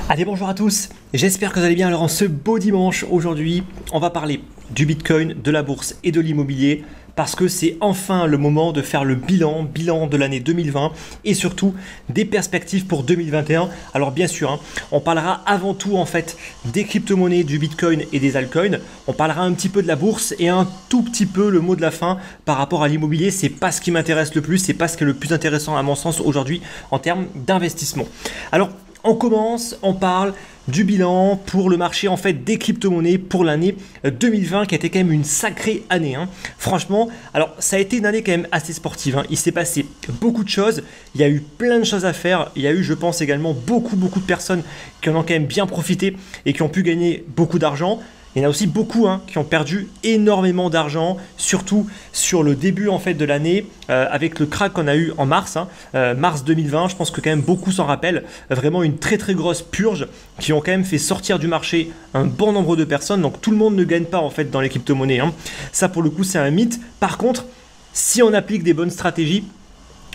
Allez, bonjour à tous, j'espère que vous allez bien. Alors en ce beau dimanche, aujourd'hui, on va parler du Bitcoin, de la bourse et de l'immobilier parce que c'est enfin le moment de faire le bilan de l'année 2020 et surtout des perspectives pour 2021. Alors bien sûr, on parlera avant tout en fait des crypto-monnaies, du Bitcoin et des altcoins. On parlera un petit peu de la bourse et un tout petit peu le mot de la fin par rapport à l'immobilier. C'est pas ce qui m'intéresse le plus, c'est pas ce qui est le plus intéressant à mon sens aujourd'hui en termes d'investissement. Alors on commence, on parle du bilan pour le marché en fait des crypto-monnaies pour l'année 2020 qui a été quand même une sacrée année. Franchement, alors ça a été une année quand même assez sportive. Il s'est passé beaucoup de choses, il y a eu plein de choses à faire, il y a eu je pense également beaucoup de personnes qui en ont quand même bien profité et qui ont pu gagner beaucoup d'argent. Il y en a aussi beaucoup qui ont perdu énormément d'argent, surtout sur le début en fait de l'année, avec le crack qu'on a eu en mars, mars 2020. Je pense que quand même beaucoup s'en rappellent. Vraiment une très grosse purge qui ont quand même fait sortir du marché un bon nombre de personnes. Donc tout le monde ne gagne pas en fait dans les crypto-monnaies. Ça pour le coup c'est un mythe. Par contre, si on applique des bonnes stratégies,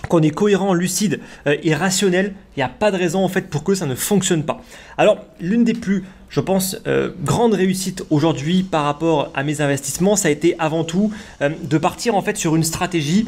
qu'on est cohérent, lucide et rationnel, il n'y a pas de raison en fait pour que ça ne fonctionne pas. Alors l'une des plus, je pense, grandes réussites aujourd'hui par rapport à mes investissements, ça a été avant tout de partir en fait sur une stratégie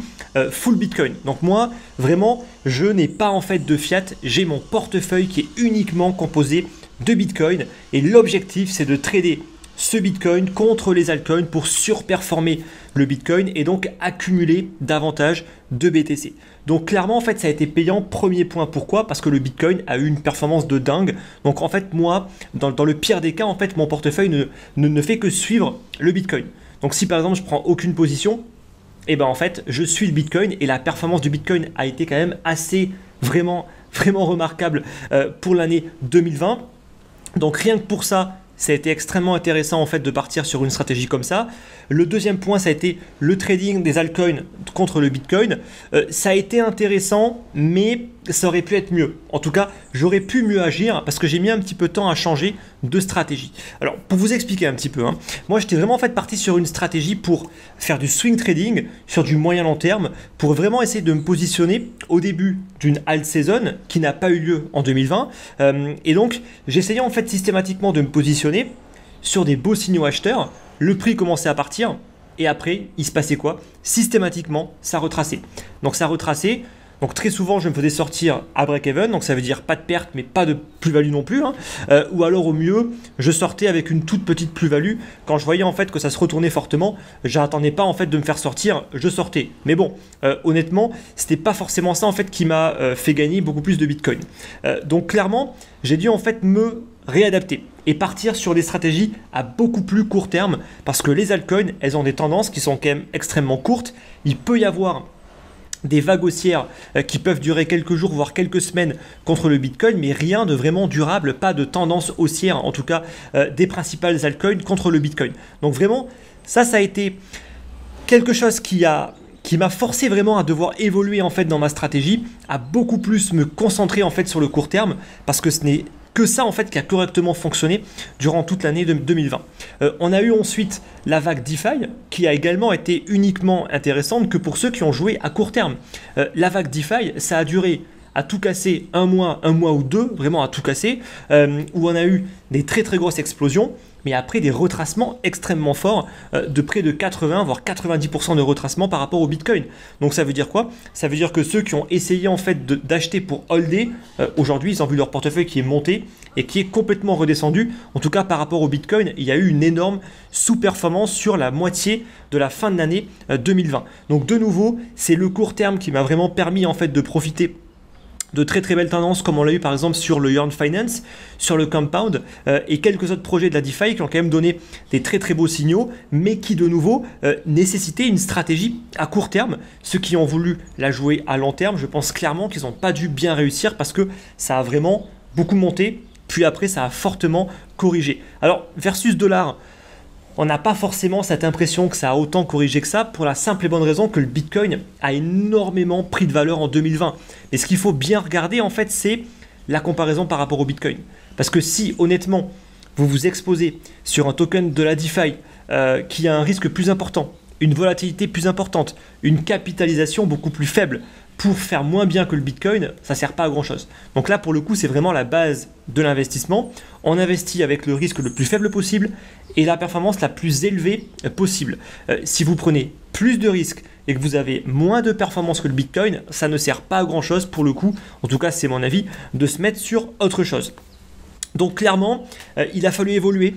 full Bitcoin. Donc moi, vraiment, je n'ai pas en fait de fiat, j'ai mon portefeuille qui est uniquement composé de Bitcoin et l'objectif c'est de trader ce Bitcoin contre les altcoins pour surperformer le Bitcoin et donc accumuler davantage de BTC. Donc clairement en fait ça a été payant. Premier point, pourquoi? Parce que le Bitcoin a eu une performance de dingue. Donc en fait moi dans le pire des cas en fait mon portefeuille ne fait que suivre le Bitcoin. Donc si par exemple je prends aucune position, et ben en fait je suis le Bitcoin et la performance du Bitcoin a été quand même assez vraiment remarquable pour l'année 2020. Donc rien que pour ça, ça a été extrêmement intéressant en fait de partir sur une stratégie comme ça. Le deuxième point, ça a été le trading des altcoins contre le Bitcoin. Ça a été intéressant, mais ça aurait pu être mieux. En tout cas, j'aurais pu mieux agir parce que j'ai mis un petit peu de temps à changer de stratégie. Alors, pour vous expliquer un petit peu, moi j'étais vraiment en fait parti sur une stratégie pour faire du swing trading sur du moyen long terme, pour vraiment essayer de me positionner au début d'une alt season qui n'a pas eu lieu en 2020. Et donc, j'essayais en fait systématiquement de me positionner sur des beaux signaux acheteurs. Le prix commençait à partir et après, il se passait quoi? Systématiquement, ça retraçait. Donc ça retraçait. Donc très souvent, je me faisais sortir à break-even, donc ça veut dire pas de perte, mais pas de plus-value non plus. Ou alors au mieux, je sortais avec une toute petite plus-value. Quand je voyais en fait que ça se retournait fortement, j'attendais pas en fait de me faire sortir, je sortais. Mais bon, honnêtement, c'était pas forcément ça en fait qui m'a fait gagner beaucoup plus de Bitcoin. Donc clairement, j'ai dû en fait me réadapter et partir sur des stratégies à beaucoup plus court terme parce que les altcoins, elles ont des tendances qui sont quand même extrêmement courtes. Il peut y avoir des vagues haussières qui peuvent durer quelques jours voire quelques semaines contre le Bitcoin, mais rien de vraiment durable, pas de tendance haussière en tout cas des principales altcoins contre le Bitcoin. Donc vraiment ça a été quelque chose qui m'a forcé vraiment à devoir évoluer en fait dans ma stratégie, à beaucoup plus me concentrer en fait sur le court terme parce que ce n'est que ça en fait qui a correctement fonctionné durant toute l'année de 2020. On a eu ensuite la vague DeFi qui a également été uniquement intéressante que pour ceux qui ont joué à court terme. La vague DeFi, ça a duré à tout casser un mois ou deux, vraiment à tout casser, où on a eu des très grosses explosions, mais après des retracements extrêmement forts de près de 80 voire 90% de retracement par rapport au Bitcoin. Donc ça veut dire quoi? Ça veut dire que ceux qui ont essayé en fait d'acheter pour holder, aujourd'hui ils ont vu leur portefeuille qui est monté et qui est complètement redescendu. En tout cas par rapport au Bitcoin, il y a eu une énorme sous-performance sur la moitié de la fin de l'année 2020. Donc de nouveau, c'est le court terme qui m'a vraiment permis en fait de profiter de très belles tendances comme on l'a eu par exemple sur le Yearn Finance, sur le Compound et quelques autres projets de la DeFi qui ont quand même donné des très beaux signaux mais qui de nouveau nécessitaient une stratégie à court terme. Ceux qui ont voulu la jouer à long terme, je pense clairement qu'ils n'ont pas dû bien réussir parce que ça a vraiment beaucoup monté puis après ça a fortement corrigé. Alors versus dollar, on n'a pas forcément cette impression que ça a autant corrigé que ça pour la simple et bonne raison que le Bitcoin a énormément pris de valeur en 2020. Et ce qu'il faut bien regarder en fait, c'est la comparaison par rapport au Bitcoin. Parce que si honnêtement, vous vous exposez sur un token de la DeFi qui a un risque plus important une volatilité plus importante, une capitalisation beaucoup plus faible. Pour faire moins bien que le Bitcoin, ça ne sert pas à grand chose. Donc là, pour le coup, c'est vraiment la base de l'investissement. On investit avec le risque le plus faible possible et la performance la plus élevée possible. Si vous prenez plus de risques et que vous avez moins de performance que le Bitcoin, ça ne sert pas à grand chose pour le coup, en tout cas c'est mon avis, de se mettre sur autre chose. Donc clairement, il a fallu évoluer.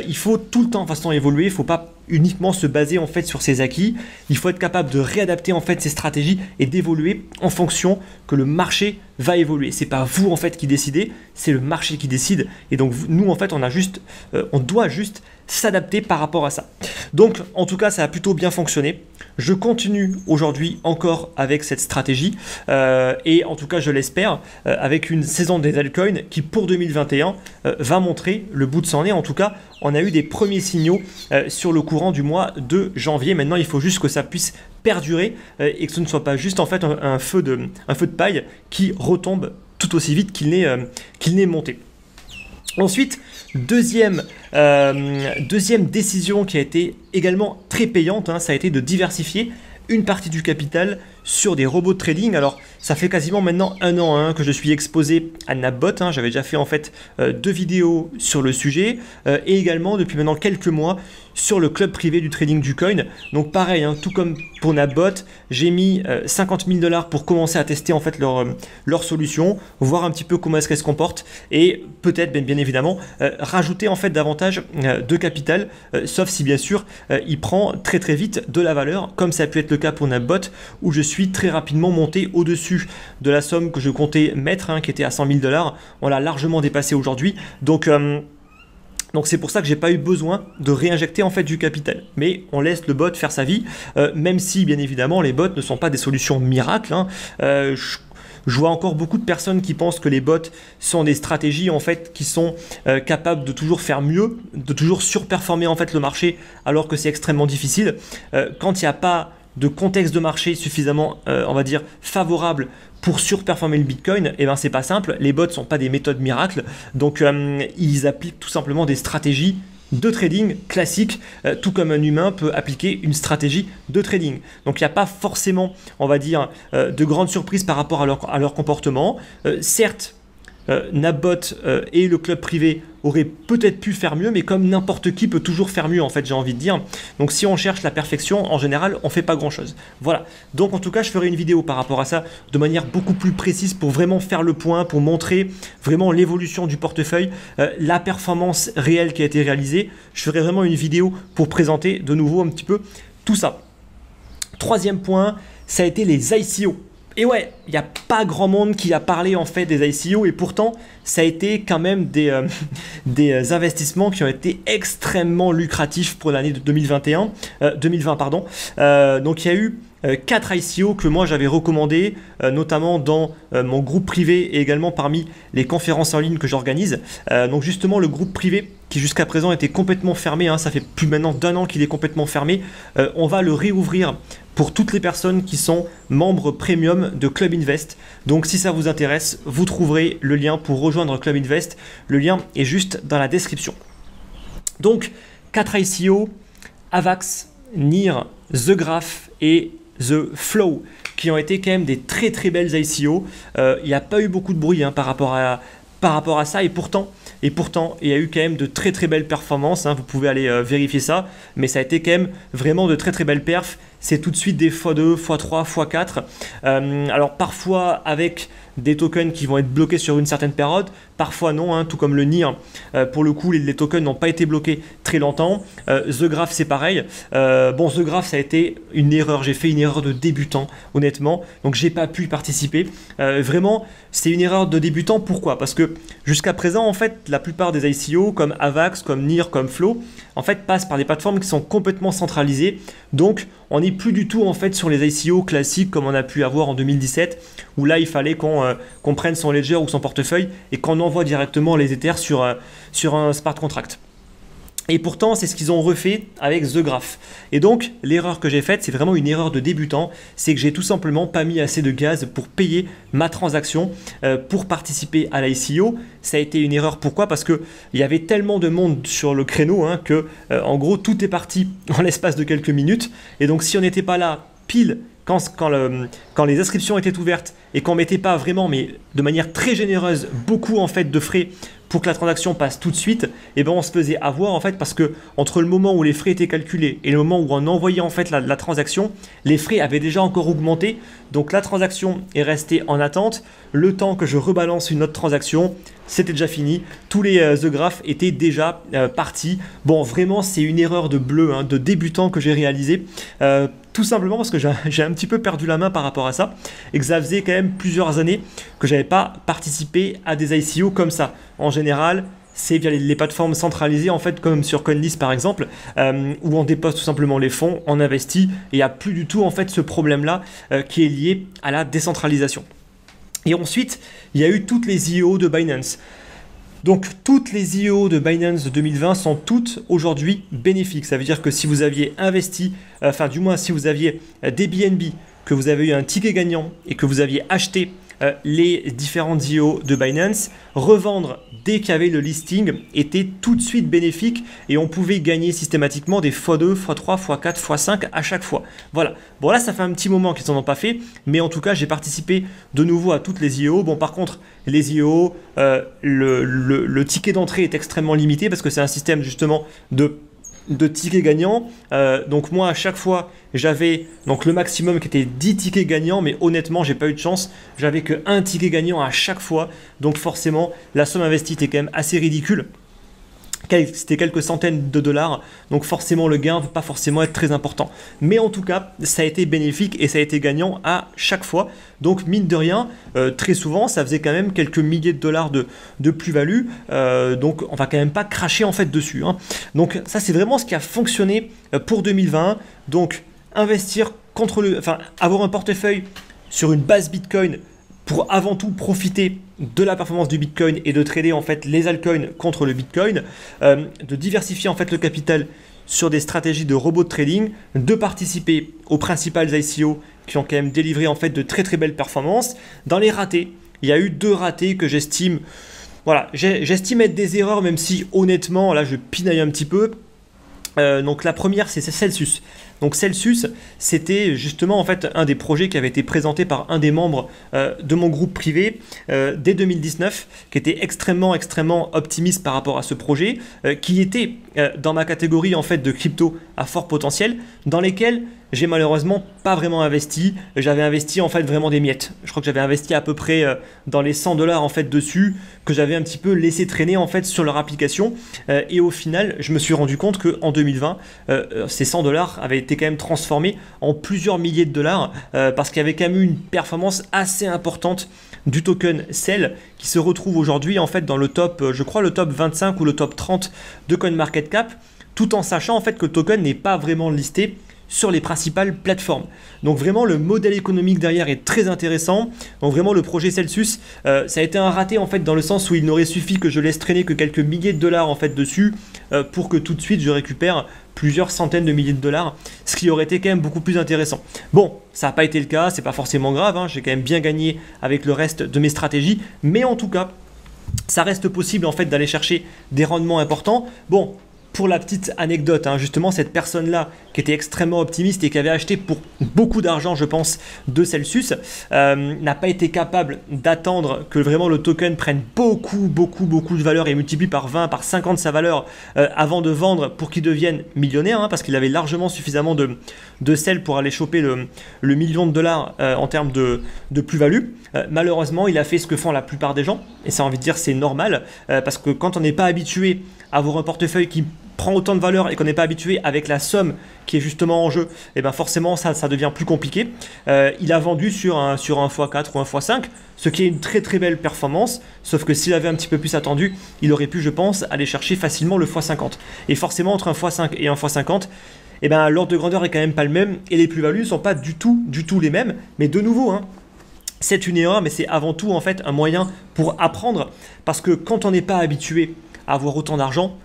Il faut tout le temps de toute façon évoluer, il ne faut pas uniquement se baser en fait sur ses acquis, il faut être capable de réadapter en fait ses stratégies et d'évoluer en fonction que le marché va évoluer. C'est pas vous en fait qui décidez, c'est le marché qui décide et donc nous en fait on doit juste s'adapter par rapport à ça. Donc en tout cas ça a plutôt bien fonctionné. Je continue aujourd'hui encore avec cette stratégie et en tout cas je l'espère avec une saison des altcoins qui pour 2021 va montrer le bout de son nez. En tout cas on a eu des premiers signaux sur le courant du mois de janvier. Maintenant il faut juste que ça puisse perdurer et que ce ne soit pas juste en fait un feu de paille qui retombe tout aussi vite qu'il n'est monté. Ensuite, deuxième décision qui a été également très payante, ça a été de diversifier une partie du capital sur des robots de trading. Alors ça fait quasiment maintenant un an que je suis exposé à Napbot, j'avais déjà fait en fait 2 vidéos sur le sujet et également depuis maintenant quelques mois sur le club privé du trading du coin. Donc pareil, tout comme pour Napbot, j'ai mis 50 000 $ pour commencer à tester en fait leur solution, voir un petit peu comment est-ce qu'elle se comporte et peut-être bien évidemment rajouter en fait davantage de capital, sauf si bien sûr il prend très vite de la valeur, comme ça a pu être le cas pour Napbot où je suis très rapidement monté au-dessus de la somme que je comptais mettre, qui était à 100 000 $. On l'a largement dépassé aujourd'hui. Donc c'est pour ça que j'ai pas eu besoin de réinjecter en fait du capital. Mais on laisse le bot faire sa vie, même si bien évidemment les bots ne sont pas des solutions miracles. Je vois encore beaucoup de personnes qui pensent que les bots sont des stratégies en fait qui sont capables de toujours faire mieux, de toujours surperformer en fait le marché, alors que c'est extrêmement difficile. Quand il n'y a pas de contexte de marché suffisamment, on va dire, favorable pour surperformer le Bitcoin, et c'est pas simple. Les bots ne sont pas des méthodes miracles, donc ils appliquent tout simplement des stratégies de trading classiques, tout comme un humain peut appliquer une stratégie de trading. Donc il n'y a pas forcément, on va dire, de grandes surprises par rapport à leur comportement. Certes, Napbot et le club privé auraient peut-être pu faire mieux, mais comme n'importe qui peut toujours faire mieux en fait, j'ai envie de dire. Donc si on cherche la perfection, en général on fait pas grand chose. Voilà, donc en tout cas je ferai une vidéo par rapport à ça de manière beaucoup plus précise pour vraiment faire le point, pour montrer vraiment l'évolution du portefeuille, la performance réelle qui a été réalisée. Je ferai vraiment une vidéo pour présenter de nouveau un petit peu tout ça. Troisième point, ça a été les ICO. Et ouais, il n'y a pas grand monde qui a parlé en fait des ICO et pourtant ça a été quand même des investissements qui ont été extrêmement lucratifs pour l'année de 2020 pardon. Donc il y a eu 4 ICO que moi j'avais recommandé, notamment dans mon groupe privé et également parmi les conférences en ligne que j'organise. Donc justement le groupe privé qui jusqu'à présent était complètement fermé, ça fait plus maintenant d'1 an qu'il est complètement fermé, on va le réouvrir pour toutes les personnes qui sont membres premium de Club Invest. Donc si ça vous intéresse, vous trouverez le lien pour rejoindre Club Invest. Le lien est juste dans la description. Donc 4 ICO, Avax, NIR, The Graph et The Flow, qui ont été quand même des très belles ICO. Il n'y a pas eu beaucoup de bruit par rapport à ça et pourtant il y a eu quand même de très belles performances, vous pouvez aller vérifier ça, mais ça a été quand même vraiment de très belles perfs. C'est tout de suite des x2, x3, x4. Alors parfois avec des tokens qui vont être bloqués sur une certaine période, parfois non, tout comme le NIR. Pour le coup, les tokens n'ont pas été bloqués très longtemps. The Graph, c'est pareil. The Graph, ça a été une erreur. J'ai fait une erreur de débutant, honnêtement. Donc, j'ai pas pu y participer. Vraiment, c'est une erreur de débutant. Pourquoi? Parce que jusqu'à présent, en fait, la plupart des ICO, comme Avax, comme NIR, comme Flow, en fait, passent par des plateformes qui sont complètement centralisées. Donc, on n'est plus du tout en fait sur les ICO classiques comme on a pu avoir en 2017, où là, il fallait qu'on prenne son ledger ou son portefeuille et qu'on envoie directement les Ethers sur un smart contract. Et pourtant, c'est ce qu'ils ont refait avec The Graph. Et donc, l'erreur que j'ai faite, c'est vraiment une erreur de débutant, c'est que j'ai tout simplement pas mis assez de gaz pour payer ma transaction pour participer à l'ICO. Ça a été une erreur. Pourquoi? Parce qu'il y avait tellement de monde sur le créneau que, en gros, tout est parti en l'espace de quelques minutes. Et donc, si on n'était pas là pile quand les inscriptions étaient ouvertes et qu'on mettait pas vraiment, mais de manière très généreuse, beaucoup en fait de frais pour que la transaction passe tout de suite, et ben on se faisait avoir en fait parce que entre le moment où les frais étaient calculés et le moment où on envoyait en fait la transaction, les frais avaient déjà encore augmenté. Donc la transaction est restée en attente. Le temps que je rebalance une autre transaction, c'était déjà fini. Tous les The Graph étaient déjà partis. Bon, vraiment, c'est une erreur de bleu, de débutant que j'ai réalisé. Tout simplement parce que j'ai un petit peu perdu la main par rapport à ça et que ça faisait quand même plusieurs années que j'avais pas participé à des ICO comme ça. En général, c'est via les plateformes centralisées, en fait, comme sur CoinList par exemple, où on dépose tout simplement les fonds, on investit, et il n'y a plus du tout en fait ce problème-là qui est lié à la décentralisation. Et ensuite, il y a eu toutes les IO de Binance. Donc toutes les IO de Binance de 2020 sont toutes aujourd'hui bénéfiques. Ça veut dire que si vous aviez investi, enfin du moins si vous aviez des BNB, que vous avez eu un ticket gagnant et que vous aviez acheté les différentes IO de Binance, revendre dès qu'il y avait le listing était tout de suite bénéfique et on pouvait gagner systématiquement des x2, x3, x4, x5 à chaque fois. Voilà. Bon là ça fait un petit moment qu'ils n'en ont pas fait, mais en tout cas j'ai participé de nouveau à toutes les IO. Bon par contre les IO, le ticket d'entrée est extrêmement limité parce que c'est un système justement de tickets gagnants. Donc moi à chaque fois j'avais donc le maximum qui était 10 tickets gagnants, mais honnêtement j'ai pas eu de chance, j'avais que un ticket gagnant à chaque fois, donc forcément la somme investie était quand même assez ridicule. C'était quelques centaines de dollars, donc forcément le gain ne peut pas forcément être très important. Mais en tout cas, ça a été bénéfique et ça a été gagnant à chaque fois. Donc mine de rien, très souvent, ça faisait quand même quelques milliers de dollars de plus-value. Donc on va quand même pas cracher en fait dessus. Donc ça c'est vraiment ce qui a fonctionné pour 2020. Donc investir avoir un portefeuille sur une base Bitcoin pour avant tout profiter de la performance du Bitcoin et de trader en fait les altcoins contre le Bitcoin, de diversifier en fait le capital sur des stratégies de robot de trading, de participer aux principales ICO qui ont quand même délivré en fait de très très belles performances. Dans les ratés, il y a eu 2 ratés que j'estime, voilà, j'estime être des erreurs, même si honnêtement là je pinaille un petit peu. Donc la première c'est Celsius. Donc Celsius, c'était justement en fait un des projets qui avait été présenté par un des membres de mon groupe privé dès 2019, qui était extrêmement optimiste par rapport à ce projet, qui était dans ma catégorie en fait de crypto à fort potentiel, dans lesquels j'ai malheureusement pas vraiment investi. J'avais investi en fait vraiment des miettes. Je crois que j'avais investi à peu près dans les 100 $ en fait dessus, que j'avais un petit peu laissé traîner en fait sur leur application. Et au final, je me suis rendu compte qu'en 2020, ces 100 $ avaient été quand même transformés en plusieurs milliers de dollars parce qu'il y avait quand même eu une performance assez importante du token CEL qui se retrouve aujourd'hui en fait dans le top, je crois le top 25 ou le top 30 de CoinMarketCap, tout en sachant en fait que le token n'est pas vraiment listé sur les principales plateformes. Donc vraiment le modèle économique derrière est très intéressant. Donc vraiment le projet Celsius, ça a été un raté en fait dans le sens où il n'aurait suffi que je laisse traîner que quelques milliers de dollars en fait dessus pour que tout de suite je récupère plusieurs centaines de milliers de dollars, ce qui aurait été quand même beaucoup plus intéressant. Bon, ça n'a pas été le cas, c'est pas forcément grave, j'ai quand même bien gagné avec le reste de mes stratégies, mais en tout cas, ça reste possible en fait d'aller chercher des rendements importants. Bon, pour la petite anecdote, justement, cette personne-là qui était extrêmement optimiste et qui avait acheté pour beaucoup d'argent, je pense, de Celsius, n'a pas été capable d'attendre que vraiment le token prenne beaucoup de valeur et multiplie par 20, par 50 sa valeur avant de vendre pour qu'il devienne millionnaire, parce qu'il avait largement suffisamment de sel pour aller choper le million de dollars en termes de plus-value. Malheureusement, il a fait ce que font la plupart des gens, et ça, envie de dire, c'est normal, parce que quand on n'est pas habitué à avoir un portefeuille qui prend autant de valeur et qu'on n'est pas habitué avec la somme qui est justement en jeu, et bien forcément ça devient plus compliqué. Il a vendu sur un x4 ou un x5, ce qui est une très belle performance, sauf que s'il avait un petit peu plus attendu, il aurait pu, je pense, aller chercher facilement le x50. Et forcément entre un x5 et un x50, et ben l'ordre de grandeur est quand même pas le même et les plus-values ne sont pas du tout les mêmes. Mais de nouveau, c'est une erreur, mais c'est avant tout en fait un moyen pour apprendre, parce que quand on n'est pas habitué à avoir autant d'argent,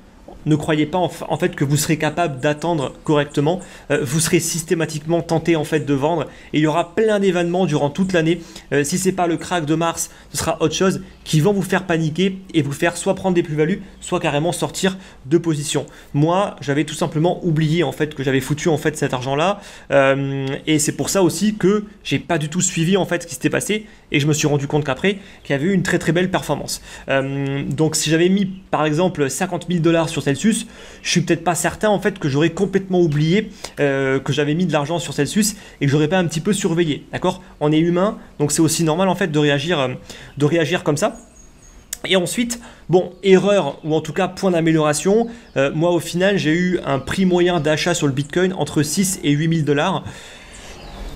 Ne croyez pas en fait que vous serez capable d'attendre correctement. Vous serez systématiquement tenté en fait de vendre et il y aura plein d'événements durant toute l'année. Si c'est pas le crack de mars, ce sera autre chose qui vont vous faire paniquer et vous faire soit prendre des plus-values, soit carrément sortir de position. Moi, j'avais tout simplement oublié en fait que j'avais foutu en fait cet argent-là et c'est pour ça aussi que j'ai pas du tout suivi en fait ce qui s'était passé et je me suis rendu compte qu'après qu'il y avait eu une très très belle performance. Donc si j'avais mis par exemple 50 000 $ sur Celsius, je suis peut-être pas certain en fait que j'aurais complètement oublié que j'avais mis de l'argent sur Celsius et que j'aurais pas un petit peu surveillé. D'accord? On est humain, donc c'est aussi normal en fait de réagir comme ça. Et ensuite, bon, erreur ou en tout cas point d'amélioration, moi au final j'ai eu un prix moyen d'achat sur le Bitcoin entre 6 et 8 000 $.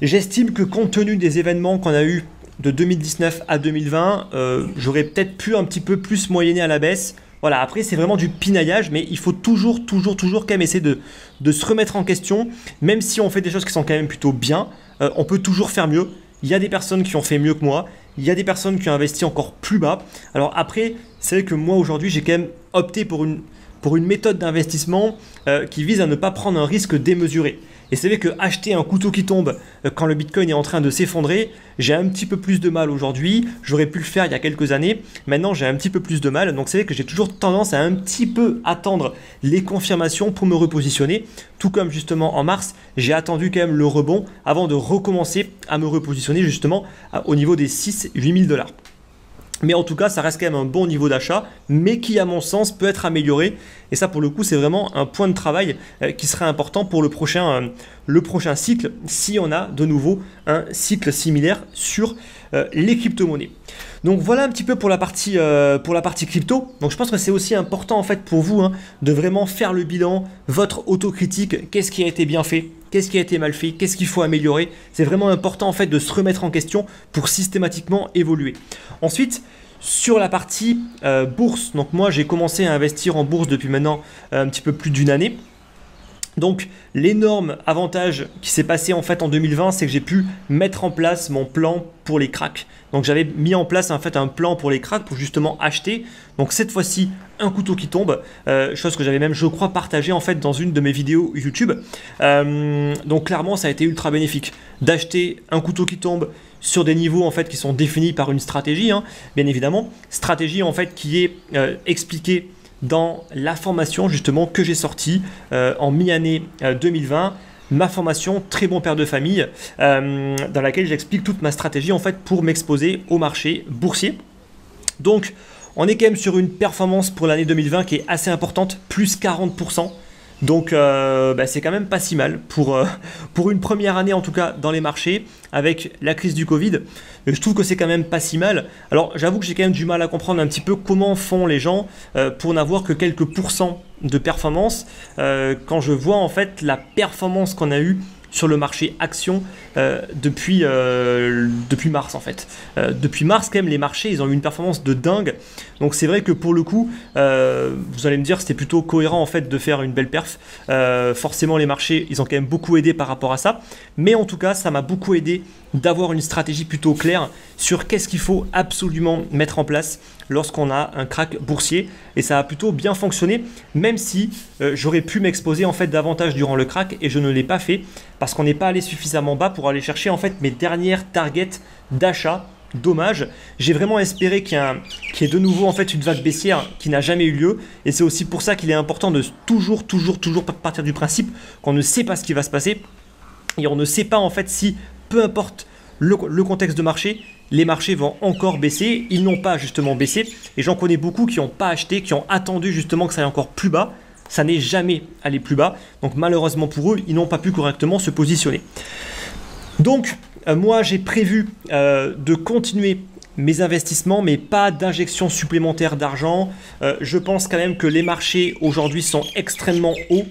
J'estime que compte tenu des événements qu'on a eu de 2019 à 2020, j'aurais peut-être pu un petit peu plus moyenner à la baisse. Voilà, après c'est vraiment du pinaillage, mais il faut toujours quand même essayer de se remettre en question, même si on fait des choses qui sont quand même plutôt bien, on peut toujours faire mieux. Il y a des personnes qui ont fait mieux que moi, il y a des personnes qui ont investi encore plus bas. Alors après, c'est vrai que moi aujourd'hui j'ai quand même opté pour une méthode d'investissement qui vise à ne pas prendre un risque démesuré. Et c'est vrai que acheter un couteau qui tombe quand le Bitcoin est en train de s'effondrer, j'ai un petit peu plus de mal aujourd'hui. J'aurais pu le faire il y a quelques années. Maintenant, j'ai un petit peu plus de mal. Donc c'est vrai que j'ai toujours tendance à un petit peu attendre les confirmations pour me repositionner. Tout comme justement en mars, j'ai attendu quand même le rebond avant de recommencer à me repositionner justement au niveau des 6-8 000 $. Mais en tout cas, ça reste quand même un bon niveau d'achat, mais qui, à mon sens, peut être amélioré. Et ça, pour le coup, c'est vraiment un point de travail qui serait important pour le prochain cycle, si on a de nouveau un cycle similaire sur les crypto-monnaies. Donc voilà un petit peu pour la partie crypto. Donc je pense que c'est aussi important en fait pour vous de vraiment faire le bilan, votre autocritique, qu'est-ce qui a été bien fait, qu'est-ce qui a été mal fait, qu'est-ce qu'il faut améliorer. C'est vraiment important en fait de se remettre en question pour systématiquement évoluer. Ensuite, sur la partie bourse, donc moi j'ai commencé à investir en bourse depuis maintenant un petit peu plus d'une année. Donc l'énorme avantage qui s'est passé en fait en 2020, c'est que j'ai pu mettre en place mon plan pour les cracks. Donc j'avais mis en place en fait un plan pour les cracks pour justement acheter. Donc cette fois-ci un couteau qui tombe, chose que j'avais même je crois partagé en fait dans une de mes vidéos YouTube. Donc clairement ça a été ultra bénéfique d'acheter un couteau qui tombe sur des niveaux en fait qui sont définis par une stratégie, bien évidemment, stratégie en fait qui est expliquée dans la formation justement que j'ai sortie en mi-année 2020, ma formation Très bon père de famille, dans laquelle j'explique toute ma stratégie en fait pour m'exposer au marché boursier. Donc on est quand même sur une performance pour l'année 2020 qui est assez importante, plus 40%. Donc c'est quand même pas si mal pour une première année en tout cas dans les marchés avec la crise du Covid. Je trouve que c'est quand même pas si mal. Alors j'avoue que j'ai quand même du mal à comprendre un petit peu comment font les gens pour n'avoir que quelques pourcents de performance quand je vois en fait la performance qu'on a eue sur le marché action depuis mars en fait. Depuis mars quand même les marchés ils ont eu une performance de dingue. Donc c'est vrai que pour le coup vous allez me dire c'était plutôt cohérent en fait de faire une belle perf. Forcément les marchés ils ont quand même beaucoup aidé par rapport à ça. Mais en tout cas ça m'a beaucoup aidé d'avoir une stratégie plutôt claire sur qu'est-ce qu'il faut absolument mettre en place lorsqu'on a un crack boursier et ça a plutôt bien fonctionné même si j'aurais pu m'exposer en fait davantage durant le crack et je ne l'ai pas fait parce qu'on n'est pas allé suffisamment bas pour aller chercher en fait mes dernières targets d'achat. Dommage, j'ai vraiment espéré qu'il y ait de nouveau en fait une vague baissière qui n'a jamais eu lieu et c'est aussi pour ça qu'il est important de toujours partir du principe qu'on ne sait pas ce qui va se passer et on ne sait pas en fait si peu importe le contexte de marché, les marchés vont encore baisser, ils n'ont pas justement baissé et j'en connais beaucoup qui n'ont pas acheté, qui ont attendu justement que ça aille encore plus bas, ça n'est jamais allé plus bas, donc malheureusement pour eux, ils n'ont pas pu correctement se positionner. Donc moi j'ai prévu de continuer mes investissements mais pas d'injection supplémentaire d'argent. Je pense quand même que les marchés aujourd'hui sont extrêmement hauts.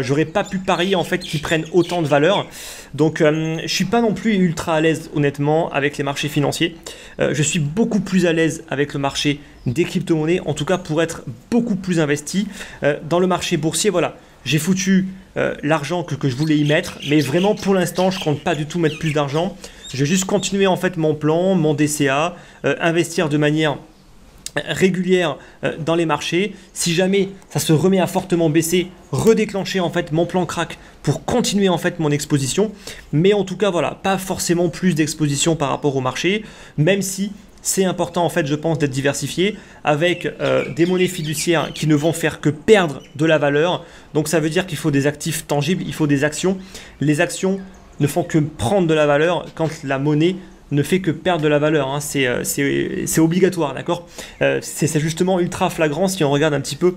J'aurais pas pu parier en fait qu'ils prennent autant de valeur. Donc je suis pas non plus ultra à l'aise honnêtement avec les marchés financiers. Je suis beaucoup plus à l'aise avec le marché des crypto-monnaies, en tout cas pour être beaucoup plus investi. Dans le marché boursier, voilà, j'ai foutu l'argent que je voulais y mettre, mais vraiment pour l'instant je compte pas du tout mettre plus d'argent. Je vais juste continuer en fait mon plan, mon DCA, investir de manière régulière dans les marchés. Si jamais ça se remet à fortement baisser, redéclencher en fait mon plan crack pour continuer en fait mon exposition. Mais en tout cas, voilà, pas forcément plus d'exposition par rapport au marché, même si c'est important en fait, je pense, d'être diversifié avec des monnaies fiduciaires qui ne vont faire que perdre de la valeur. Donc ça veut dire qu'il faut des actifs tangibles, il faut des actions. Les actions ne font que prendre de la valeur quand la monnaie ne fait que perdre de la valeur, hein. C'est obligatoire, d'accord. C'est justement ultra flagrant si on regarde un petit peu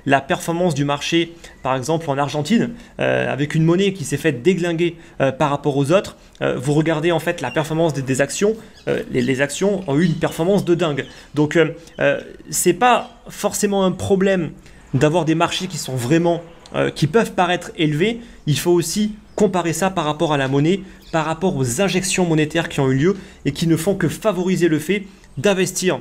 la performance du marché, par exemple en Argentine, avec une monnaie qui s'est fait déglinguer par rapport aux autres. Vous regardez en fait la performance des actions, les actions ont eu une performance de dingue. Donc c'est pas forcément un problème d'avoir des marchés qui sont vraiment, qui peuvent paraître élevés. Il faut aussi comparer ça par rapport à la monnaie, par rapport aux injections monétaires qui ont eu lieu et qui ne font que favoriser le fait d'investir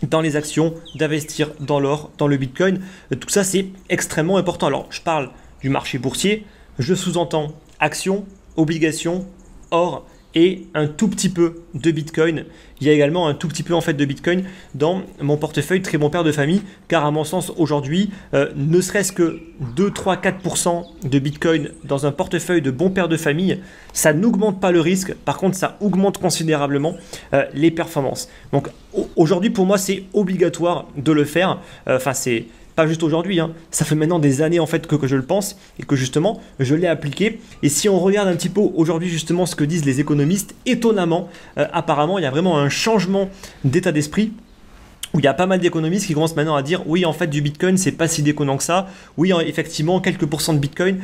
dans les actions, d'investir dans l'or, dans le Bitcoin. Tout ça, c'est extrêmement important. Alors, je parle du marché boursier, je sous-entends actions, obligations, or et un tout petit peu de Bitcoin. Il y a également un tout petit peu en fait de Bitcoin dans mon portefeuille très bon père de famille, car à mon sens aujourd'hui, ne serait-ce que 2, 3, 4% de Bitcoin dans un portefeuille de bon père de famille, ça n'augmente pas le risque, par contre ça augmente considérablement les performances. Donc aujourd'hui pour moi c'est obligatoire de le faire, enfin c'est pas juste aujourd'hui, hein. Ça fait maintenant des années en fait que je le pense et que justement je l'ai appliqué. Et si on regarde un petit peu aujourd'hui justement ce que disent les économistes, étonnamment, apparemment il y a vraiment un changement d'état d'esprit, où il y a pas mal d'économistes qui commencent maintenant à dire oui en fait du Bitcoin c'est pas si déconnant que ça, oui effectivement quelques pourcents de Bitcoin,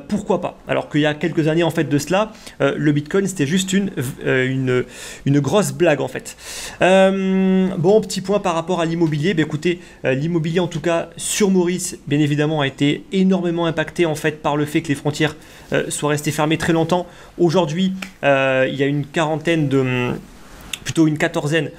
pourquoi pas, alors qu'il y a quelques années en fait de cela, le Bitcoin c'était juste une grosse blague en fait. Bon, petit point par rapport à l'immobilier, écoutez, l'immobilier en tout cas sur Maurice bien évidemment a été énormément impacté en fait par le fait que les frontières soient restées fermées très longtemps. Aujourd'hui il y a une quarantaine de... plutôt une quatorzaine,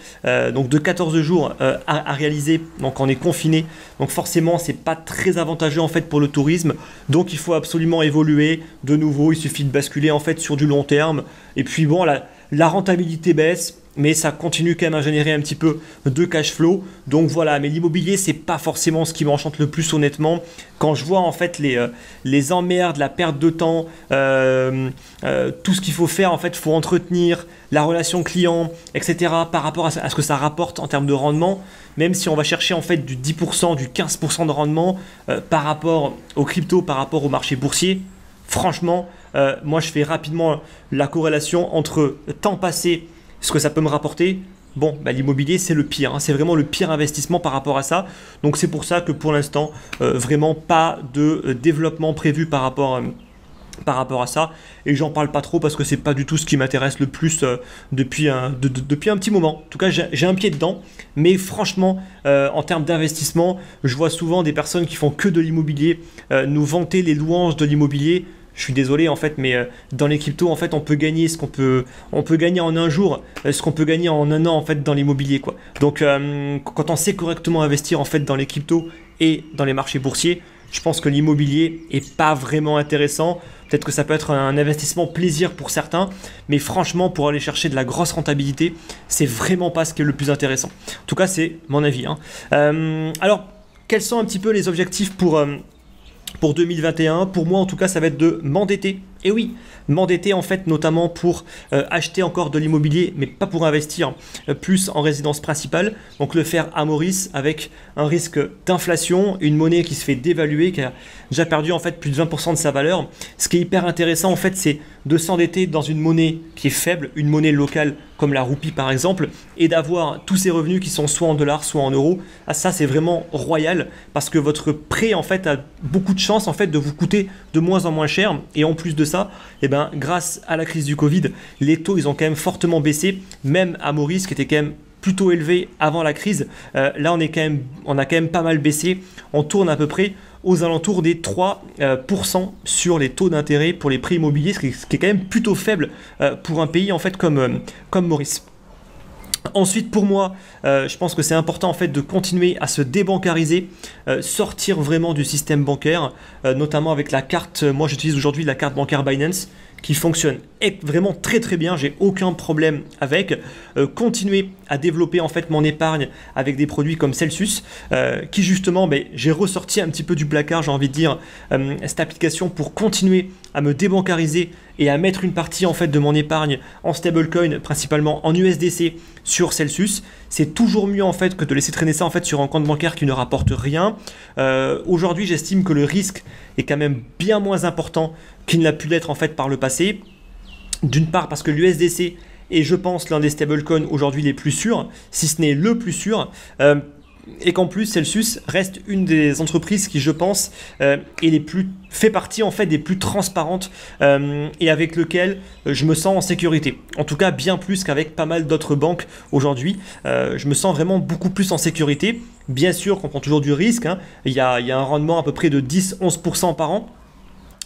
donc de 14 jours à réaliser, donc on est confiné, donc forcément c'est pas très avantageux en fait pour le tourisme, donc il faut absolument évoluer de nouveau, il suffit de basculer en fait sur du long terme, et puis bon la rentabilité baisse, mais ça continue quand même à générer un petit peu de cash flow. Donc voilà, mais l'immobilier, c'est pas forcément ce qui m'enchante le plus honnêtement. Quand je vois en fait les emmerdes, la perte de temps, tout ce qu'il faut faire, en fait, il faut entretenir la relation client, etc. par rapport à ce que ça rapporte en termes de rendement, même si on va chercher en fait du 10%, du 15% de rendement par rapport aux cryptos, par rapport au marché boursier, franchement, moi je fais rapidement la corrélation entre temps passé, ce que ça peut me rapporter. Bon, l'immobilier c'est le pire, hein, c'est vraiment le pire investissement par rapport à ça. Donc c'est pour ça que pour l'instant, vraiment pas de développement prévu par rapport à ça. Et j'en parle pas trop parce que c'est pas du tout ce qui m'intéresse le plus depuis un petit moment. En tout cas, j'ai un pied dedans. Mais franchement, en termes d'investissement, je vois souvent des personnes qui font que de l'immobilier nous vanter les louanges de l'immobilier. Je suis désolé en fait, mais dans les cryptos en fait on peut gagner on peut gagner en un jour ce qu'on peut gagner en un an en fait dans l'immobilier quoi. Donc quand on sait correctement investir en fait dans les cryptos et dans les marchés boursiers, je pense que l'immobilier est pas vraiment intéressant. Peut-être que ça peut être un investissement plaisir pour certains, mais franchement pour aller chercher de la grosse rentabilité, c'est vraiment pas ce qui est le plus intéressant. En tout cas c'est mon avis, hein. Alors quels sont un petit peu les objectifs pour 2021, pour moi en tout cas ça va être de m'endetter, et oui, m'endetter en fait notamment pour acheter encore de l'immobilier, mais pas pour investir plus en résidence principale, donc le faire à Maurice avec un risque d'inflation, une monnaie qui se fait dévaluer, qui a déjà perdu en fait plus de 20% de sa valeur. Ce qui est hyper intéressant en fait c'est de s'endetter dans une monnaie qui est faible, une monnaie locale comme la roupie par exemple, et d'avoir tous ces revenus qui sont soit en dollars, soit en euros. Ah, ça c'est vraiment royal parce que votre prêt en fait a beaucoup de chances en fait de vous coûter de moins en moins cher, et en plus de ça, grâce à la crise du Covid, les taux ils ont quand même fortement baissé, même à Maurice qui était quand même plutôt élevé avant la crise. Là on a quand même pas mal baissé, on tourne à peu près aux alentours des 3% sur les taux d'intérêt pour les prêts immobiliers, ce qui est quand même plutôt faible pour un pays en fait comme Maurice. Ensuite, pour moi, je pense que c'est important en fait de continuer à se débancariser, sortir vraiment du système bancaire, notamment avec la carte. Moi, j'utilise aujourd'hui la carte bancaire Binance, qui fonctionne vraiment très très bien, j'ai aucun problème avec. Continuer à développer en fait mon épargne avec des produits comme Celsius, qui justement, j'ai ressorti un petit peu du placard, j'ai envie de dire, cette application pour continuer à me débancariser et à mettre une partie en fait de mon épargne en stablecoin, principalement en USDC sur Celsius. C'est toujours mieux en fait que de laisser traîner ça en fait sur un compte bancaire qui ne rapporte rien. Aujourd'hui, j'estime que le risque est quand même bien moins important qu'il n'a pu l'être en fait par le passé. D'une part parce que l'USDC est, je pense, l'un des stablecoins aujourd'hui les plus sûrs, si ce n'est le plus sûr. Et qu'en plus Celsius reste une des entreprises qui, je pense, fait partie en fait des plus transparentes et avec lequel je me sens en sécurité. En tout cas bien plus qu'avec pas mal d'autres banques aujourd'hui. Je me sens vraiment beaucoup plus en sécurité. Bien sûr qu'on prend toujours du risque, hein. Il y a un rendement à peu près de 10-11% par an.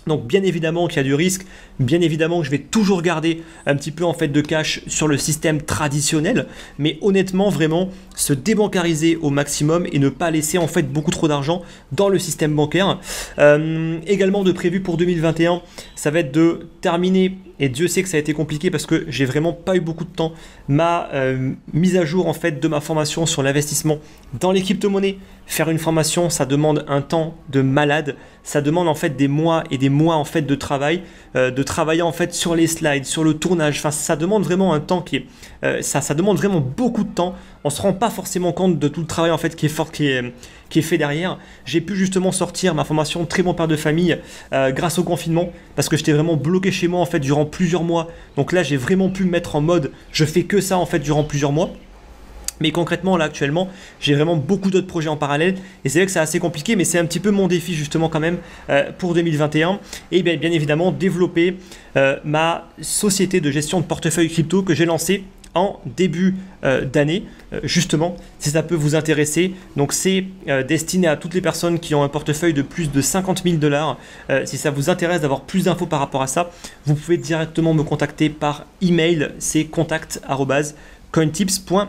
Donc bien évidemment qu'il y a du risque, bien évidemment que je vais toujours garder un petit peu en fait de cash sur le système traditionnel, mais honnêtement vraiment se débancariser au maximum et ne pas laisser en fait beaucoup trop d'argent dans le système bancaire. Également de prévu pour 2021, ça va être de terminer, et Dieu sait que ça a été compliqué parce que j'ai vraiment pas eu beaucoup de temps, ma mise à jour en fait de ma formation sur l'investissement dans les crypto-monnaies. Faire une formation, ça demande un temps de malade, ça demande en fait des mois et des mois en fait de travail, de travailler en fait sur les slides, sur le tournage. Enfin, ça demande vraiment un temps ça demande vraiment beaucoup de temps. On se rend pas forcément compte de tout le travail en fait qui est fait derrière. J'ai pu justement sortir ma formation Très bon père de famille grâce au confinement parce que j'étais vraiment bloqué chez moi en fait durant plusieurs mois. Donc là, j'ai vraiment pu me mettre en mode je fais que ça en fait durant plusieurs mois. Mais concrètement, là, actuellement, j'ai vraiment beaucoup d'autres projets en parallèle. Et c'est vrai que c'est assez compliqué, mais c'est un petit peu mon défi, justement, quand même, pour 2021. Et bien évidemment, développer ma société de gestion de portefeuille crypto que j'ai lancée en début d'année, justement, si ça peut vous intéresser. Donc, c'est destiné à toutes les personnes qui ont un portefeuille de plus de 50 000 $. Si ça vous intéresse d'avoir plus d'infos par rapport à ça, vous pouvez directement me contacter par email. C'est contact@cointips.fr.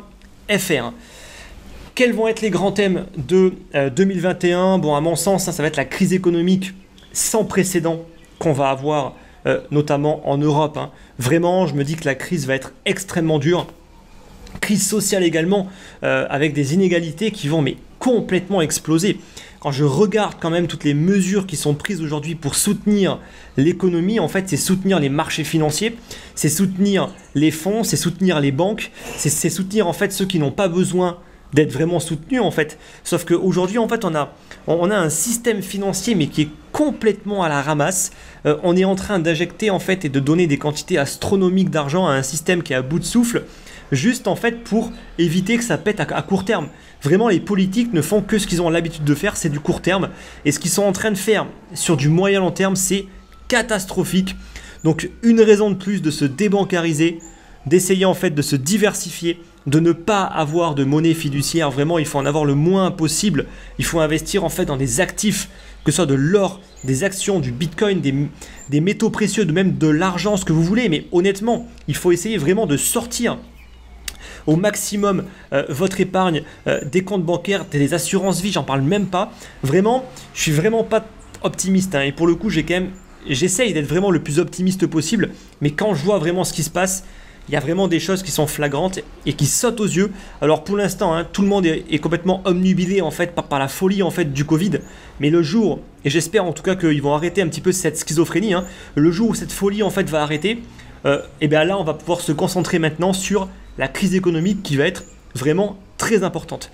Quels vont être les grands thèmes de 2021 ? Bon, à mon sens, ça va être la crise économique sans précédent qu'on va avoir, notamment en Europe. Vraiment, je me dis que la crise va être extrêmement dure. Crise sociale également, avec des inégalités qui vont complètement exploser. Quand je regarde quand même toutes les mesures qui sont prises aujourd'hui pour soutenir l'économie, en fait, c'est soutenir les marchés financiers, c'est soutenir les fonds, c'est soutenir les banques, c'est soutenir en fait ceux qui n'ont pas besoin d'être vraiment soutenus en fait. Sauf qu'aujourd'hui, en fait, on a un système financier mais qui est complètement à la ramasse. On est en train d'injecter en fait et de donner des quantités astronomiques d'argent à un système qui est à bout de souffle, juste en fait pour éviter que ça pète à court terme. Vraiment, les politiques ne font que ce qu'ils ont l'habitude de faire, c'est du court terme. Et ce qu'ils sont en train de faire sur du moyen long terme, c'est catastrophique. Donc une raison de plus de se débancariser, d'essayer en fait de se diversifier, de ne pas avoir de monnaie fiduciaire. Vraiment, il faut en avoir le moins possible. Il faut investir en fait dans des actifs, que ce soit de l'or, des actions, du bitcoin, des métaux précieux, même de l'argent, ce que vous voulez. Mais honnêtement, il faut essayer vraiment de sortir au maximum votre épargne des comptes bancaires, des assurances vie, j'en parle même pas. Vraiment, je suis vraiment pas optimiste. Et pour le coup, j'essaye d'être vraiment le plus optimiste possible. Mais quand je vois vraiment ce qui se passe, il y a vraiment des choses qui sont flagrantes et qui sautent aux yeux. Alors pour l'instant, tout le monde est complètement omnubilé en fait par la folie en fait du Covid. Mais le jour, et j'espère en tout cas qu'ils vont arrêter un petit peu cette schizophrénie, le jour où cette folie en fait va arrêter, et bien là on va pouvoir se concentrer maintenant sur la crise économique qui va être vraiment très importante.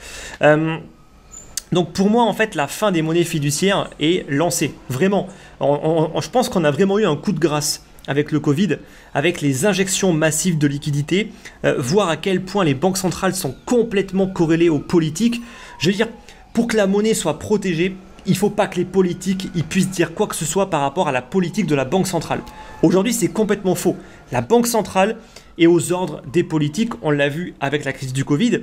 Donc pour moi en fait la fin des monnaies fiduciaires est lancée, vraiment. Je pense qu'on a vraiment eu un coup de grâce avec le Covid, avec les injections massives de liquidités, voir à quel point les banques centrales sont complètement corrélées aux politiques. Je veux dire, pour que la monnaie soit protégée, il ne faut pas que les politiques puissent dire quoi que ce soit par rapport à la politique de la banque centrale. Aujourd'hui, c'est complètement faux. La banque centrale est aux ordres des politiques, on l'a vu avec la crise du Covid.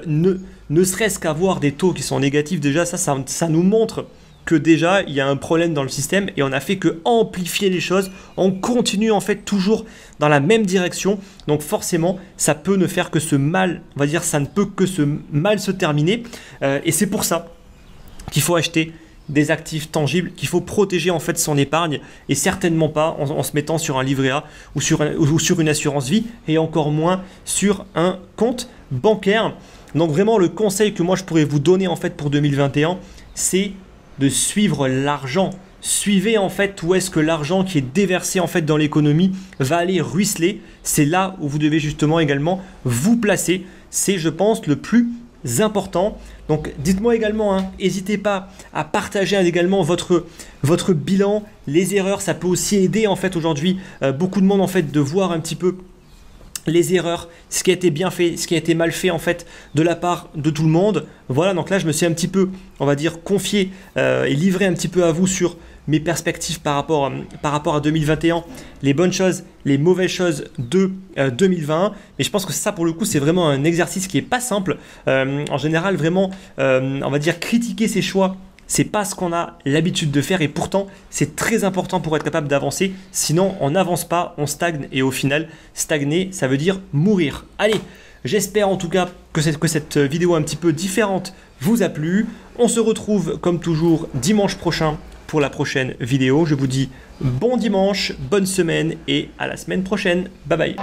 Ne serait-ce qu'avoir des taux qui sont négatifs, déjà, ça nous montre que déjà, il y a un problème dans le système et on a fait que amplifier les choses. On continue en fait toujours dans la même direction. Donc forcément, ça peut ne faire que ce mal, ça ne peut que ce mal se terminer. Et c'est pour ça qu'il faut acheter des actifs tangibles, qu'il faut protéger en fait son épargne et certainement pas en se mettant sur un livret A ou sur une assurance vie et encore moins sur un compte bancaire. Donc vraiment le conseil que moi je pourrais vous donner en fait pour 2021, c'est de suivre l'argent. Suivez en fait où est-ce que l'argent qui est déversé en fait dans l'économie va aller ruisseler. C'est là où vous devez justement également vous placer. C'est, je pense, le plus important. Donc dites-moi également, n'hésitez pas à partager également votre bilan, les erreurs. Ça peut aussi aider en fait aujourd'hui beaucoup de monde en fait de voir un petit peu les erreurs, ce qui a été bien fait, ce qui a été mal fait en fait de la part de tout le monde. Voilà, donc là je me suis un petit peu, on va dire, confié et livré un petit peu à vous sur mes perspectives par rapport à 2021, les bonnes choses, les mauvaises choses de 2020. Mais je pense que ça pour le coup c'est vraiment un exercice qui n'est pas simple. En général vraiment, on va dire critiquer ses choix, c'est pas ce qu'on a l'habitude de faire et pourtant c'est très important pour être capable d'avancer. Sinon on n'avance pas, on stagne et au final stagner ça veut dire mourir. Allez, j'espère en tout cas que cette vidéo un petit peu différente vous a plu. On se retrouve comme toujours dimanche prochain pour la prochaine vidéo. Je vous dis bon dimanche, bonne semaine et à la semaine prochaine. Bye bye.